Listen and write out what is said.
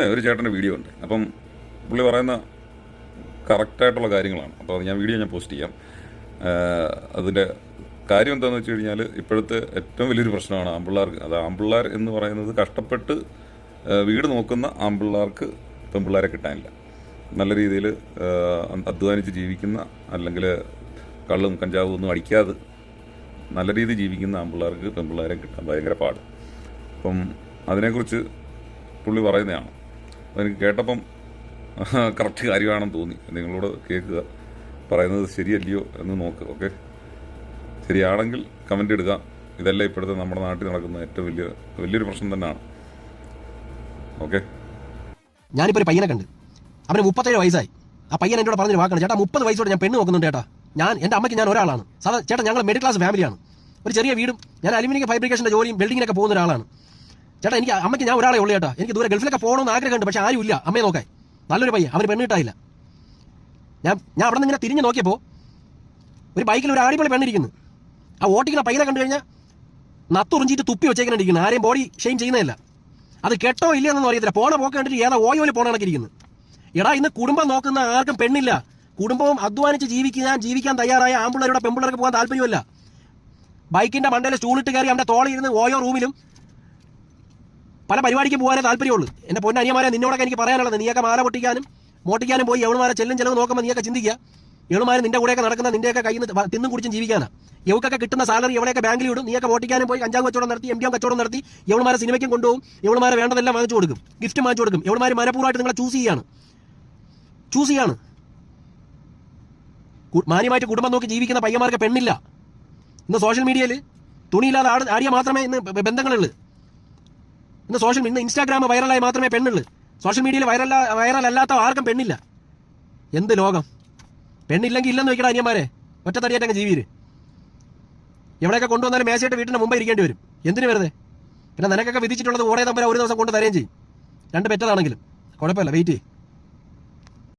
ഒരു ചേട്ടൻ്റെ വീഡിയോ ഉണ്ട്. അപ്പം പുള്ളി പറയുന്ന കറക്റ്റായിട്ടുള്ള കാര്യങ്ങളാണ്. അപ്പോൾ ഞാൻ വീഡിയോ പോസ്റ്റ് ചെയ്യാം. അതിൻ്റെ കാര്യം എന്താണെന്ന് വെച്ച് കഴിഞ്ഞാൽ, ഇപ്പോഴത്തെ ഏറ്റവും വലിയൊരു പ്രശ്നമാണ് ആൺപിള്ളേർക്ക്. അത് ആൺപിള്ളേർ എന്ന് പറയുന്നത് കഷ്ടപ്പെട്ട് വീട് നോക്കുന്ന ആൺപിള്ളേർക്ക് പെൺപിള്ളേരെ കിട്ടാനില്ല. നല്ല രീതിയിൽ അധ്വാനിച്ച് ജീവിക്കുന്ന, അല്ലെങ്കിൽ കള്ളും കഞ്ചാവും ഒന്നും അടിക്കാതെ നല്ല രീതിയിൽ ജീവിക്കുന്ന ആൺപിള്ളേർക്ക് പെൺപിള്ളേരെ കിട്ടാൻ ഭയങ്കര പാട്. അപ്പം അതിനെക്കുറിച്ച് പുള്ളി പറയുന്നതാണ്. അതെനിക്ക് കേട്ടപ്പം കറക്റ്റ് കാര്യമാണെന്ന് തോന്നി. നിങ്ങളോട് കേൾക്കുക, പറയുന്നത് ശരിയല്ലയോ എന്ന് നോക്കുക. ഓക്കെ, ശരിയാണെങ്കിൽ കമൻ്റ് ഇടുക. ഇതെല്ലാം ഇപ്പോഴത്തെ നമ്മുടെ നാട്ടിൽ നടക്കുന്ന ഏറ്റവും വലിയൊരു പ്രശ്നം തന്നെയാണ്. ഓക്കെ, ഞാനിപ്പോൾ ഒരു പയ്യനെ കണ്ട്, അവന് 37 വയസ്സായി. ആ പയ്യൻ എന്നോട് പറഞ്ഞൊരു വാക്കാണ്, ചേട്ടാ 30 വയസ്സോടെ ഞാൻ പെണ്ണ് നോക്കുന്നുണ്ട് ചേട്ടാ. എൻ്റെ അമ്മയ്ക്ക് ഞാൻ ഒരാളാണ്. സാധാരണ ചേട്ടാ ഞങ്ങൾ മിഡിൽ ക്ലാസ് ഫാമിലിയാണ്. ഒരു ചെറിയ വീടും, ഞാൻ അലുമിനിയം ഫൈബ്രിക്കേഷൻ്റെ ജോലിയും വെൽഡിങ്ങിനൊക്കെ പോകുന്ന ഒരാളാണ് ചേട്ടാ. എനിക്ക് അമ്മയ്ക്ക് ഞാൻ ഒരാളെ ഉള്ളൂ ചേട്ടാ. എനിക്ക് ദൂരെ ഗൾഫിലൊക്കെ പോകണമെന്ന് ആഗ്രഹമുണ്ട്, പക്ഷേ ആരും ഇല്ല അമ്മയെ നോക്കാൻ. നല്ലൊരു പയ്യൻ, അവന് പെണ്ണ് കിട്ടായില്ല. ഞാൻ അവിടെ നിന്ന് ഇങ്ങനെ തിരിഞ്ഞ് നോക്കിയപ്പോൾ ഒരു ബൈക്കിൽ ഒരു അടിപൊളി പെണ്ണിരിക്കുന്നു. ആ ഓട്ടിക്കുന്ന പയ്യനെ കണ്ടു കഴിഞ്ഞാൽ നത്തുറിഞ്ചിട്ട് തുപ്പി വെച്ചേക്കാൻ ഇരിക്കുന്നു. ആരെയും ബോഡി ഷെയിം ചെയ്യുന്നതല്ല. അത് കെട്ടോ ഇല്ലയെന്നൊന്നും അറിയത്തില്ല. പോണ പോക്ക് കണ്ടിട്ട് ഏതാ ഓയോയിൽ പോണ കണക്കിരിക്കുന്നു. എടാ, ഇന്ന് കുടുംബം നോക്കുന്ന ആർക്കും പെണ്ണില്ല. കുടുംബവും അധ്വാനിച്ച് ജീവിക്കാൻ തയ്യാറായ ആൺപിള്ളേരുടെ പെൺപിള്ളേർക്ക് പോകാൻ താല്പര്യമല്ല. ബൈക്കിന്റെ മണ്ടയിൽ സ്റ്റൂളിട്ട് കയറി അവന്റെ തോളിയിരുന്ന് ഓയോ റൂമിലും പല പരിപാടിക്ക് പോകാനേ താല്പര്യമുള്ളൂ. എന്റെ പൊന്നനിയന്മാരെ, നിന്നോടൊക്കെ എനിക്ക് പറയാനുള്ളത്, നീയൊക്കെ മാല പൊട്ടിക്കാനും മോട്ടിക്കാനും പോയി എവളുമാരെ ചെലവ് നോക്കുമ്പോൾ നീയൊക്കെ ചിന്തിക്കുക, എവളുമാരെ നിന്റെ കൂടെയൊക്കെ നടക്കുന്ന നിന്റെയൊക്കെ കയ്യിൽ നിന്ന് തിന്നും കുടിച്ചും ജീവിക്കാനാണ്. എവക്കൊക്കെ കിട്ടുന്ന സാലറി എവിടെയൊക്കെ ബാങ്കിൽ ഇടും. നീയൊക്കെ മോട്ടിക്കാനും പോയി കഞ്ചാവ് കച്ചവടം നടത്തി, MDM കച്ചവടം നടത്തി, എവളുമാരെ സിനിമയ്ക്കും കൊണ്ടുപോകും. എവളുമാരെ വേണ്ടതെല്ലാം വാങ്ങിച്ചു കൊടുക്കും, ഗിഫ്റ്റ് വാങ്ങിച്ചു കൊടുക്കും. എവളുമാർ മനഃപൂർവ്വമായിട്ട് നിങ്ങളെ ചൂസ് ചെയ്യാണ്. മാന്യമായിട്ട് കുടുംബം നോക്കി ജീവിക്കുന്ന പയ്യന്മാർക്ക് പെണ്ണില്ല. ഇന്ന് സോഷ്യൽ മീഡിയയിൽ തുണിയില്ലാതെ ആടിയാൽ മാത്രമേ ഇന്ന് ബന്ധങ്ങളുള്ളൂ. ഇന്ന് ഇൻസ്റ്റാഗ്രാം വൈറലായി മാത്രമേ പെണ്ണുള്ളൂ. സോഷ്യൽ മീഡിയയിൽ വൈറലല്ലാത്ത ആർക്കും പെണ്ണില്ല. എന്ത് ലോകം! പെണ്ണില്ലെങ്കിൽ ഇല്ലെന്ന് വെക്കടാ അനിയന്മാരെ, ഒറ്റത്തടിയായിട്ടങ്ങ് ജീവിര്. എവിടെയൊക്കെ കൊണ്ടുവന്നാലും മേശയിട്ട് വീട്ടിന് മുമ്പ് ഇരിക്കേണ്ടി വരും. എന്തിനു വെറുതെ? പിന്നെ നിനക്കൊക്കെ വിധിച്ചിട്ടുള്ളത് ഓരോ തമ്പര ഒരു ദിവസം കൊണ്ട് തരുകയും ചെയ്യും. 2 പെറ്റതാണെങ്കിലും കുഴപ്പമില്ല, വെയിറ്റ് ചെയ്യും.